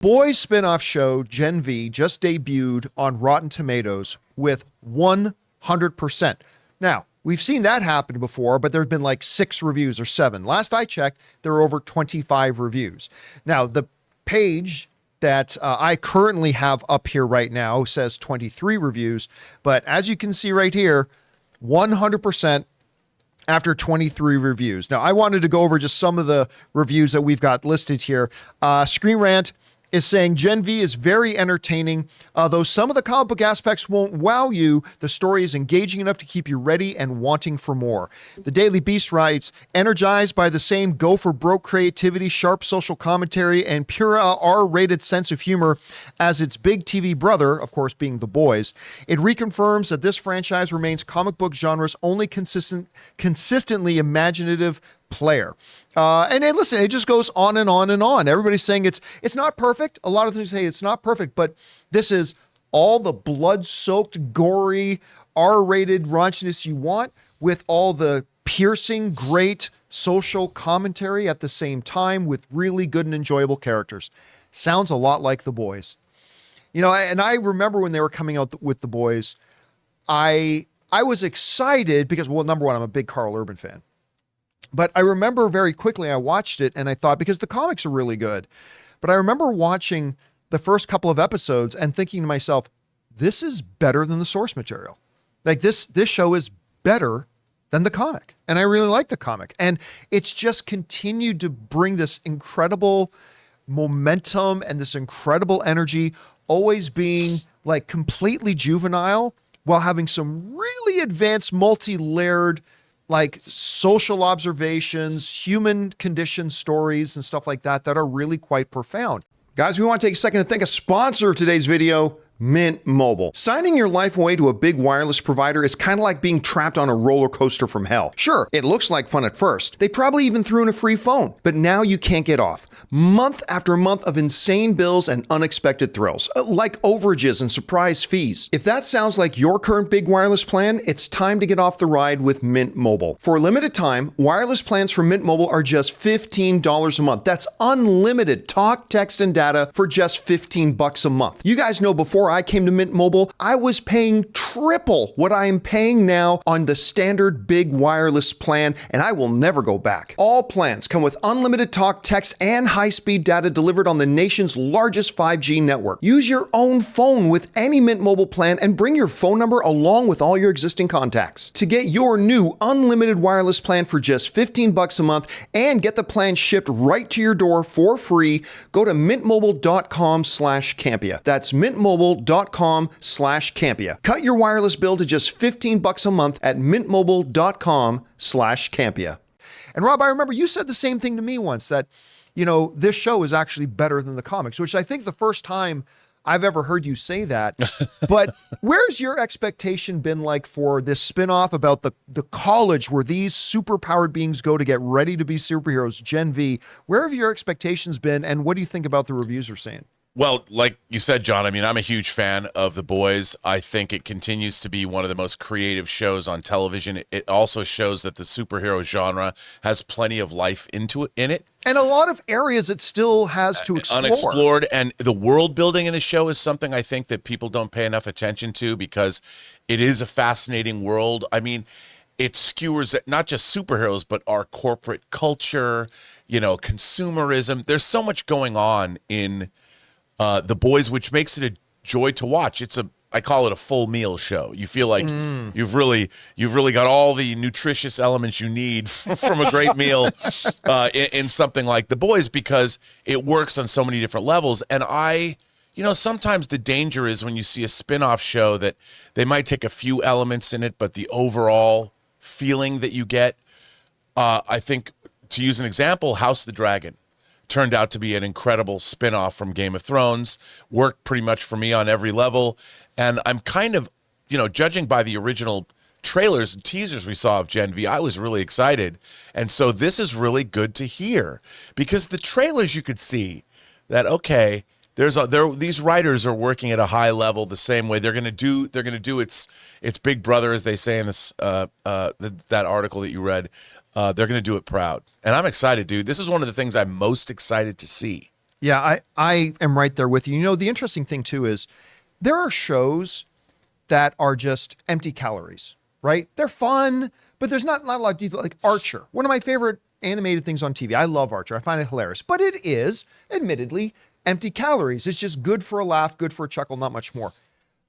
Boys spinoff show Gen V just debuted on Rotten Tomatoes with 100%. Now, we've seen that happen before, but there have been like 6 reviews or 7. Last I checked, there were over 25 reviews. Now, the page that I currently have up here right now says 23 reviews, but as you can see right here, 100% after 23 reviews. Now, I wanted to go over just some of the reviews that we've got listed here. Screen Rant is saying Gen V is very entertaining. Though some of the comic book aspects won't wow you, the story is engaging enough to keep you ready and wanting for more. The Daily Beast writes, energized by the same go-for-broke creativity, sharp social commentary, and pure R-rated sense of humor as its big TV brother, of course being The Boys, it reconfirms that this franchise remains comic book genre's only consistently imaginative player. And listen, it just goes on and on and on. Everybody's saying it's not perfect. A lot of things say it's not perfect, but this is all the blood-soaked, gory, R-rated raunchiness you want with all the piercing, great social commentary at the same time with really good and enjoyable characters. Sounds a lot like The Boys. You know, and I remember when they were coming out with The Boys, I was excited because, well, number one, I'm a big Carl Urban fan. But I remember very quickly I watched it and I thought, because the comics are really good, but I remember watching the first couple of episodes and thinking to myself, this is better than the source material. Like this show is better than the comic. And I really like the comic. And it's just continued to bring this incredible momentum and this incredible energy, always being like completely juvenile while having some really advanced, multi-layered like social observations, human condition stories and stuff like that are really quite profound. Guys, we want to take a second to thank a sponsor of today's video, Mint Mobile. Signing your life away to a big wireless provider is kind of like being trapped on a roller coaster from hell. Sure, it looks like fun at first. They probably even threw in a free phone, but now you can't get off. Month after month of insane bills and unexpected thrills, like overages and surprise fees. If that sounds like your current big wireless plan, it's time to get off the ride with Mint Mobile. For a limited time, wireless plans from Mint Mobile are just $15 a month. That's unlimited talk, text, and data for just $15 a month. You guys know before I came to Mint Mobile, I was paying triple what I am paying now on the standard big wireless plan, and I will never go back. All plans come with unlimited talk, text, and high-speed data delivered on the nation's largest 5G network. Use your own phone with any Mint Mobile plan and bring your phone number along with all your existing contacts. To get your new unlimited wireless plan for just $15 a month and get the plan shipped right to your door for free, go to mintmobile.com/Campea. That's mintmobile.com/Campea. Cut your wireless bill to just $15 a month at mintmobile.com/Campea. And Rob, I remember you said the same thing to me once, that, you know, this show is actually better than the comics, which I think the first time I've ever heard you say that. But where's your expectation been like for this spinoff about the college where these superpowered beings go to get ready to be superheroes, Gen V? Where have your expectations been, and what do you think about the reviews are saying? Well, like you said, John, I mean, I'm a huge fan of The Boys. I think it continues to be one of the most creative shows on television. It also shows that the superhero genre has plenty of life in it. And a lot of areas it still has to explore. Unexplored. And the world building in the show is something I think that people don't pay enough attention to, because it is a fascinating world. I mean, it skewers not just superheroes, but our corporate culture, you know, consumerism. There's so much going on in The Boys, which makes it a joy to watch. I call it a full meal show. You feel like you've really got all the nutritious elements you need from a great meal in something like The Boys, because it works on so many different levels. And sometimes the danger is when you see a spin-off show that they might take a few elements in it, but the overall feeling that you get, I think, to use an example, House of the Dragon turned out to be an incredible spin-off from Game of Thrones, worked pretty much for me on every level. And I'm kind of, judging by the original trailers and teasers we saw of Gen V, I was really excited. And so this is really good to hear, because the trailers you could see that, okay, these writers are working at a high level the same way. They're going to do its big brother, as they say in this that article that you read. They're going to do it proud. And I'm excited, dude. This is one of the things I'm most excited to see. Yeah, I am right there with you. You know, the interesting thing too is there are shows that are just empty calories, right? They're fun, but there's not a lot of detail. Like Archer, one of my favorite animated things on TV. I love Archer. I find it hilarious, but it is admittedly empty calories. It's just good for a laugh, good for a chuckle, not much more.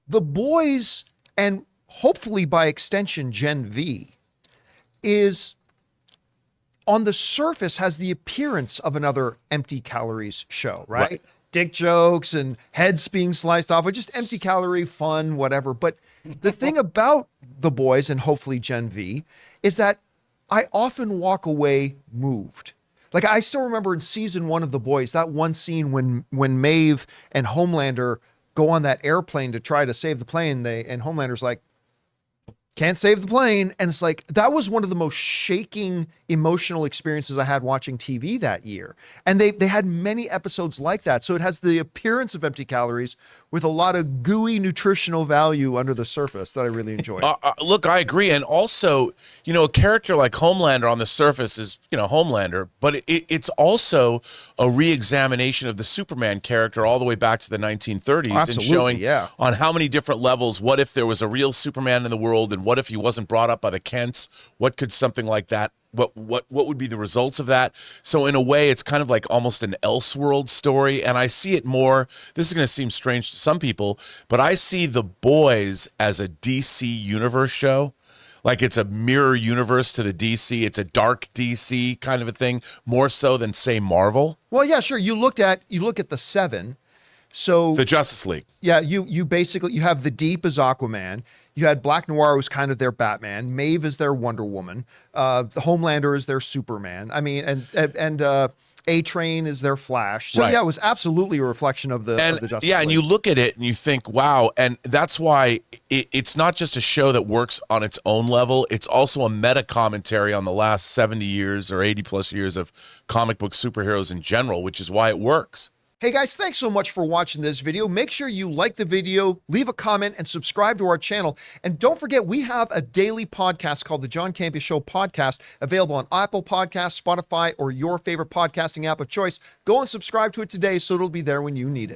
The Boys, and hopefully by extension Gen V, is on the surface has the appearance of another empty calories show, right? Dick jokes and heads being sliced off, or just empty calorie fun, whatever. But the thing about The Boys and hopefully Gen V is that I often walk away moved. Like I still remember in season 1 of The Boys, that one scene when Maeve and Homelander go on that airplane to try to save the plane, and Homelander's like, can't save the plane. And it's like, that was one of the most shaking emotional experiences I had watching TV that year. And they had many episodes like that. So it has the appearance of empty calories with a lot of gooey nutritional value under the surface that I really enjoy. Look, I agree. And also, you know, a character like Homelander on the surface is, you know, Homelander, but it's also a re-examination of the Superman character all the way back to the 1930s. Absolutely, and showing yeah. on how many different levels, what if there was a real Superman in the world, and what if he wasn't brought up by the Kents? What could something like that, what would be the results of that? So in a way, it's kind of like almost an Elseworld story. And I see it more, this is going to seem strange to some people, but I see The Boys as a DC universe show. Like it's a mirror universe to the DC. It's a dark DC kind of a thing, more so than say Marvel. Well, yeah, sure. You look at the 7. So The Justice League. yeah, you basically, you have the Deep as Aquaman. You had Black Noir was kind of their Batman. Maeve is their Wonder Woman. The Homelander is their Superman. I mean, and A-Train is their Flash. So Right. yeah, it was absolutely a reflection of the Justice yeah, League. and you look at it and you think, wow, and that's why it's not just a show that works on its own level. It's also a meta commentary on the last 70 years or 80 plus years of comic book superheroes in general, which is why it works. Hey guys, thanks so much for watching this video. Make sure you like the video, leave a comment, and subscribe to our channel. And don't forget, we have a daily podcast called the John Campea Show podcast, available on Apple Podcasts, Spotify, or your favorite podcasting app of choice. Go and subscribe to it today so it'll be there when you need it.